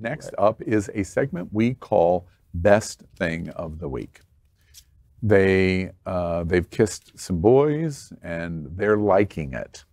next up is a segment we call Best Thing of the Week. They've kissed some boys and they're liking it.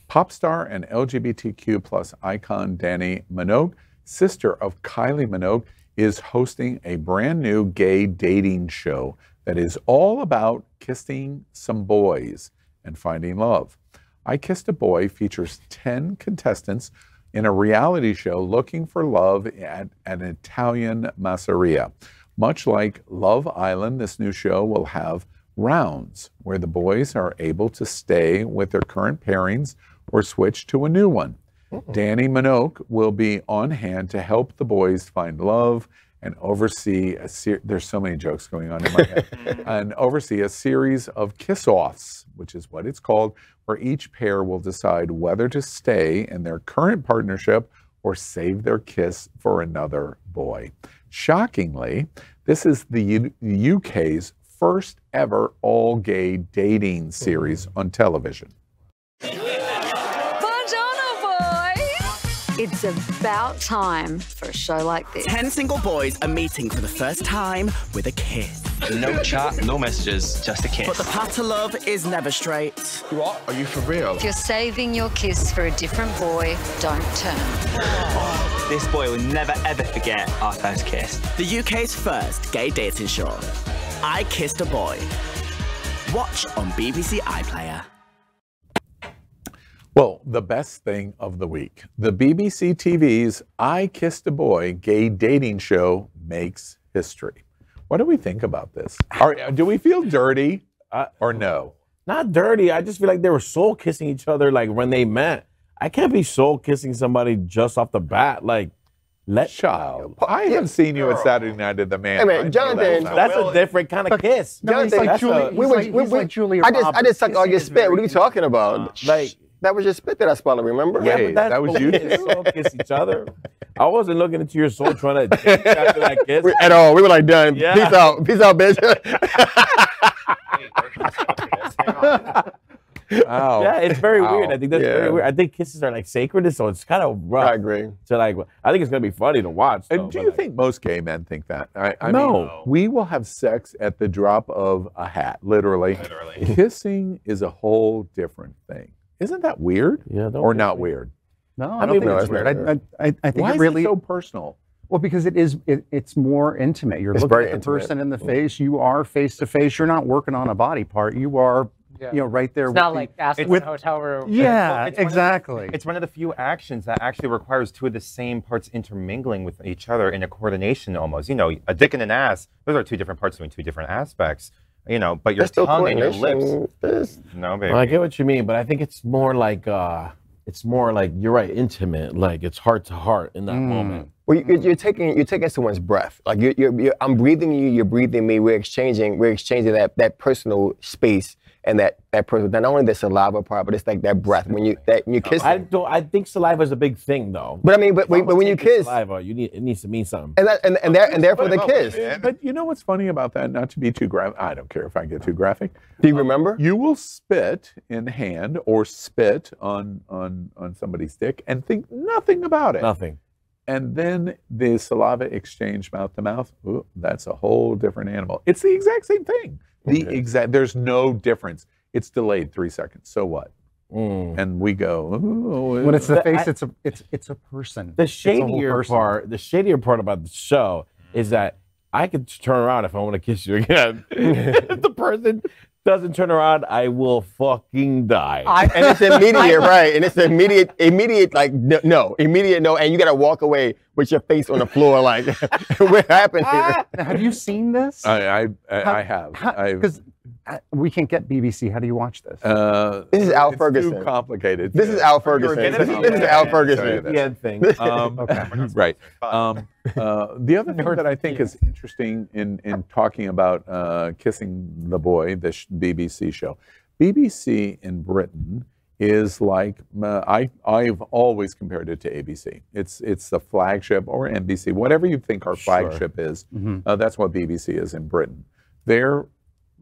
Popstar and LGBTQ plus icon Dannii Minogue, sister of Kylie Minogue, is hosting a brand new gay dating show that is all about kissing some boys and finding love. I Kissed a Boy features 10 contestants in a reality show looking for love at an Italian Masseria. Much like Love Island, this new show will have rounds where the boys are able to stay with their current pairings or switch to a new one. Dannii Minogue will be on hand to help the boys find love and oversee there's so many jokes going on in my head, and oversee a series of kiss-offs, which is what it's called, where each pair will decide whether to stay in their current partnership or save their kiss for another boy. Shockingly, this is the UK's first ever all-gay dating series on television. It's about time for a show like this. 10 single boys are meeting for the first time with a kiss. No chat, no messages, just a kiss. But the path to love is never straight. What? Are you for real? If you're saving your kiss for a different boy, don't turn. This boy will never ever forget our first kiss. The UK's first gay dating show, I Kissed a Boy. Watch on BBC iPlayer. Well, the best thing of the week. The BBC TV's I Kissed a Boy gay dating show makes history. What do we think about this? Do we feel dirty or no? Not dirty. I just feel like they were soul kissing each other like when they met. I can't be soul kissing somebody just off the bat. Like, Child, I haven't seen you at Saturday Night at the Man. Hey man, Jonathan, that's a different kind of kiss. Jonathan, That's like Julia. I just sucked all your spit. What are you talking about? like. That was your spit that I swallowed, remember? Yeah, Wait, but that was you? Soul kiss each other. I wasn't looking into your soul trying to after that kiss. At all. We were like, done. Yeah. Peace out. Peace out, bitch. Wow. Yeah, it's very weird. I think that's very weird. I think kisses are like sacred, so it's kind of rough. I agree. So like, I think it's gonna be funny to watch. And do you think most gay men think that? I No. mean, we will have sex at the drop of a hat, literally. Kissing is a whole different thing. Isn't that weird? Yeah, or not weird? No, I don't think it's weird. I think Why it really is it so personal? Well, because it's more intimate. You're looking at the person in the face. You are face to face. You're not working on a body part. You are, right there. It's not like asking in a hotel room. Yeah, exactly. It's one of the few actions that actually requires two of the same parts intermingling with each other in a coordination almost. You know, a dick and an ass, those are two different parts doing two different aspects. You know, but your tongue and your lips. No, baby. Well, I get what you mean, but I think it's more like you're right, intimate. Like it's heart to heart in that moment. Well, you're taking someone's breath. Like I'm breathing you, you're breathing me. We're exchanging that personal space and that person. Not only the saliva part, but it's like that breath when you kiss. I think saliva is a big thing though. But I mean, but when you kiss, saliva, it needs to mean something. And therefore the kiss. But you know what's funny about that? Not to be too graphic. I don't care if I get too graphic. Do you remember? You will spit in hand or spit on somebody's dick and think nothing about it. Nothing. And then the saliva exchange mouth to mouth. Ooh, that's a whole different animal. It's the exact same thing. There's no difference. It's delayed 3 seconds. So what? And we go. When it's the face, it's a person. The shadier part about the show is that I could turn around if I want to kiss you again. If the person doesn't turn around, I will fucking die. And it's immediate, right? And it's immediate, like no, immediate no. And you gotta walk away with your face on the floor, like what happened here? Have you seen this? I have. Because we can't get BBC. How do you watch this? This is Al Ferguson. Too complicated. This is Al Ferguson. This is Al Ferguson. The end thing. Right. The other thing that I think is interesting in talking about Kissing the Boy, this BBC show, BBC in Britain is like, I've always compared it to ABC. It's the flagship, or NBC, whatever you think our flagship is. That's what BBC is in Britain. They're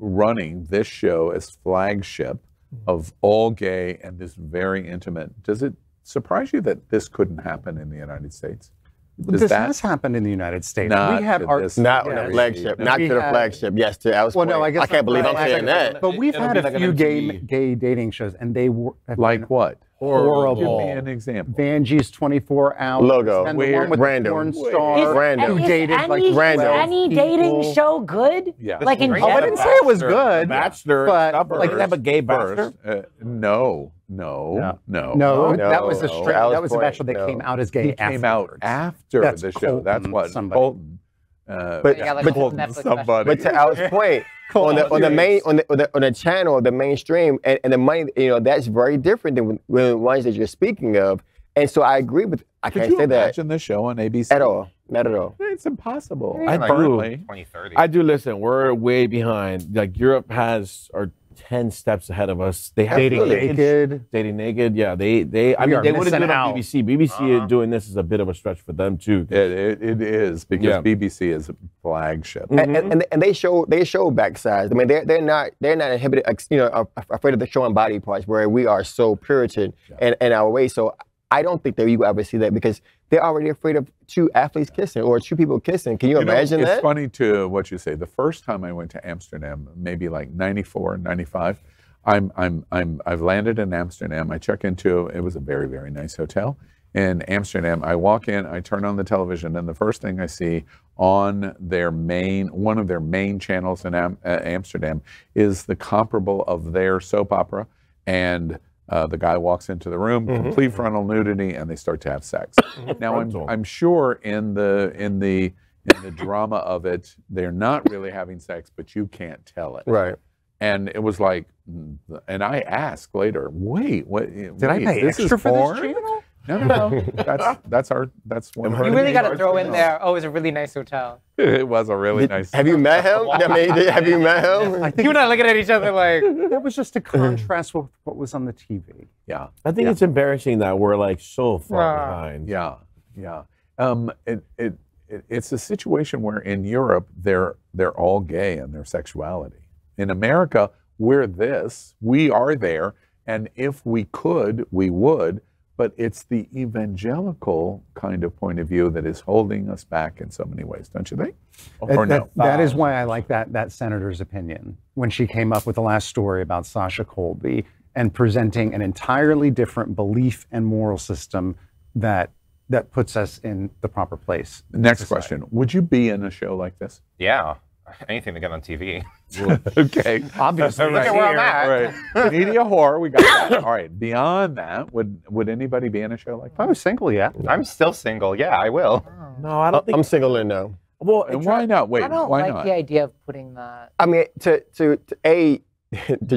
running this show as flagship of all gay and this very intimate. Does it surprise you that this couldn't happen in the United States? This has happened in the United States. Not We have to our this Not on the degree. flagship. Not to the flagship. Yes, to Alice. Well, no, I guess I can't believe I'm saying that. But we've It'll had be a like an few MTV. gay dating shows, and they were Like what? horrible. Give me an example. Vanjie's 24 Hours. Logo. And the one with Random. the porn star Random. who dated like random any dating people. show good? Yeah. Like in Oh, I didn't say it was good. Bachelor, but like they have a gay bachelor. First, no. No, No, that was a no. straight. Alice That was a Point, bachelor that no. came out as gay. He came out afterwards. after That's the show. Colton, That's what somebody. Colton. But Yeah, like Colton, Netflix somebody. But to Alice's point, on the channel, the mainstream, and the money, that's very different than the ones that you're speaking of. And so I agree with. I Could can't you say that imagine the show on ABC? at all. Not at all. It's impossible. I Like do. 2030. I do listen. We're way behind. Like Europe are 10 steps ahead of us. They have Dating naked. Dating naked. Yeah, they. I We mean, are they wouldn't do missing it on out. BBC. BBC doing this is a bit of a stretch for them too. It is because Yeah. BBC is a flagship. And they show backsides. I mean, they're not inhibited, afraid of the showing body parts where we are so Puritan in our way. So I don't think that you will ever see that because they're already afraid of two athletes kissing or two people kissing. Can you imagine it's that? It's funny to what you say. The first time I went to Amsterdam, maybe like 94, 95, I've landed in Amsterdam. I check into, it was a very, very nice hotel in Amsterdam. I walk in, I turn on the television, and the first thing I see on one of their main channels in Amsterdam is the comparable of their soap opera, and the guy walks into the room, complete frontal nudity, and they start to have sex. Now, I'm sure in the drama of it, they're not really having sex, but you can't tell it. Right. And it was like, and I asked later, wait, what? Did I pay extra for this channel? No. That's one. You really got to throw in there. Oh, it was a really nice hotel. It was a really nice. Have you met him? Have you met him? I think You and I looking at each other like. that was just a contrast with what was on the TV. Yeah. I think it's embarrassing that we're like so far behind. Yeah. It's a situation where in Europe they're all gay in their sexuality. In America, we are there, and if we could, we would. But it's the evangelical kind of point of view that is holding us back in so many ways, don't you think? Or no? That is why I like that senator's opinion when she came up with the last story about Sasha Colby and presenting an entirely different belief and moral system that puts us in the proper place. Next question. Would you be in a show like this? Yeah. Anything to get on TV. Okay. Obviously, Look at where I'm at. All right. Media horror, we got that. All right. Beyond that, would anybody be in a show like If that? I was single, yeah. I'm still single. Yeah, I will. No, I don't think. I'm single in now. Well, And why not? Wait, I don't why like not? the idea of putting that. I mean, to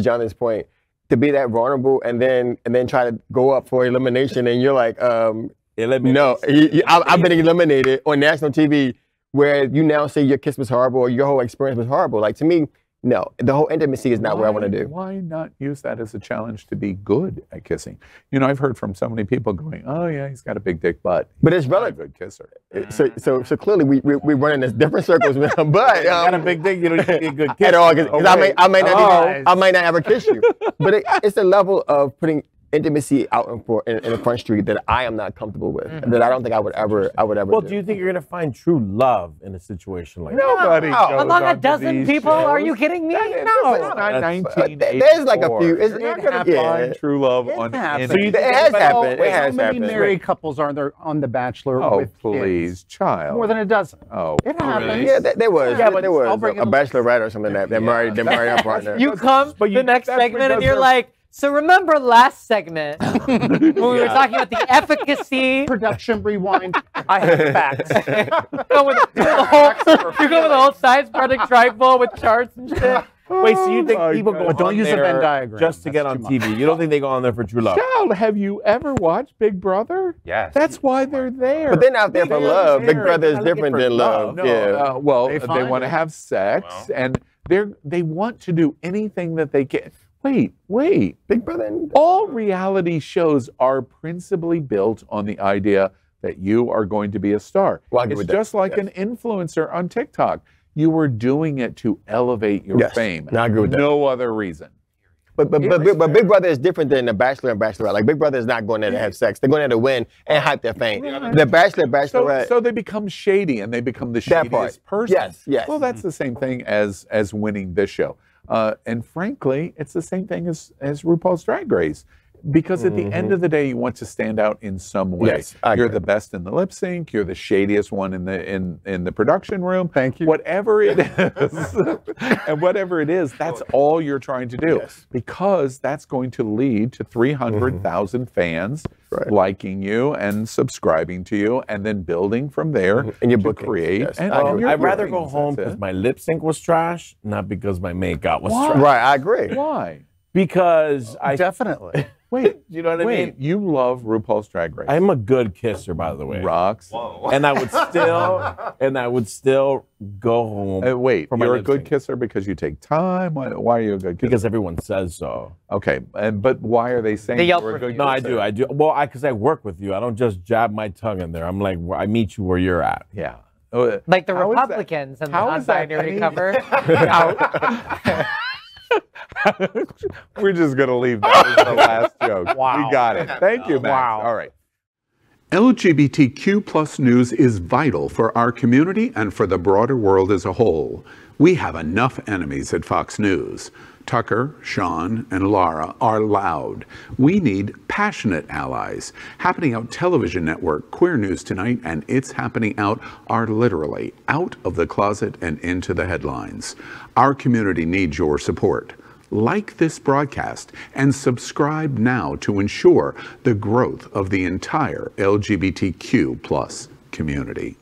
Jonathan's point, to be that vulnerable and then try to go up for elimination, and you're like, no, I've been eliminated on national TV, where you now say your kiss was horrible or your whole experience was horrible. Like, to me, no, the whole intimacy is not what I want to do. Why not use that as a challenge to be good at kissing? I've heard from so many people going, "Oh yeah, he's got a big dick butt." But it's Not a relative. good kisser. So clearly we run in this different circles, man. But got a big thing. You don't need to be a good kid. at all, because I might not ever kiss you. But it's the level of putting intimacy out in the front street that I am not comfortable with. That I don't think I would ever Well, do. do you think you're gonna find true love in a situation like that? Nobody goes Among a onto dozen these people? Are shows. you kidding me? This is not 1984. There's like a few. You're not going to find true love on happens. any. It has happened. It How has many happened. married couples are there on The Bachelor Oh, with please, kids? child. More than a dozen. Oh, It happens. Yeah, there was Yeah, but there I'll was bring a it- bachelorette or something that married their partner. You come the next that's segment and because you're they're- like, so remember last segment when we were talking about the efficacy? Production rewind. I have facts. You go with the whole science project tribal with charts and shit. Wait, so you think people go But don't on use a there Venn diagram. just to get That's on too TV? You don't think they go on there for true love? Child, have you ever watched Big Brother? Yes. That's why they're there. But they're not there for love. Big Brother is different than love. No, Yeah. well, They they find want to it. have sex, and they want to do anything that they can. Wait. Big Brother. All reality shows are principally built on the idea that you are going to be a star. Well, I agree It's with that. just like an influencer on TikTok. You were doing it to elevate your Yes. fame. No, I agree with that. No other reason. But Big Brother is different than The Bachelor and Bachelorette. Like Big Brother is not going there to have sex. They're going there to win and hype their fame. The Bachelor, Bachelorette. So they become shady and they become the shadiest person. Yes. Well, that's the same thing as winning this show. And frankly, it's the same thing as RuPaul's Drag Race. Because at the end of the day, you want to stand out in some way. Yes, I You're agree. the best in the lip sync. You're the shadiest one in the production room. Thank you. Whatever it is, and whatever it is, that's all you're trying to do. Yes. Because that's going to lead to 300,000 fans liking you and subscribing to you, and then building from there And your to bookings, create. yes. And your I'd rather go bookings, home that's because it. my lip sync was trash, not because my makeup was Why? trash. Right, I agree. Why? Because I Definitely. Wait, you know what I wait. mean? You love RuPaul's Drag Race. I'm a good kisser, by the way. Rocks. And I would still go home. Wait, for my you're a lip good sync. kisser because you take time? Why are you a good kisser? Because everyone says so. Okay, but why are they saying They yell you're a for good No, kisser? I do. Well, because I work with you. I don't just jab my tongue in there. I'm like, I meet you where you're at. Yeah. Like the How is that- Republicans and the how is that non-binary any- cover. We're just going to leave that as the last joke. Wow. We got it. Thank you, Max. Wow. All right. LGBTQ plus news is vital for our community and for the broader world as a whole. We have enough enemies at Fox News. Tucker, Sean, and Lara are loud. We need passionate allies. Happening Out Television Network, Queer News Tonight, and It's Happening Out are literally out of the closet and into the headlines. Our community needs your support. Like this broadcast and subscribe now to ensure the growth of the entire LGBTQ plus community.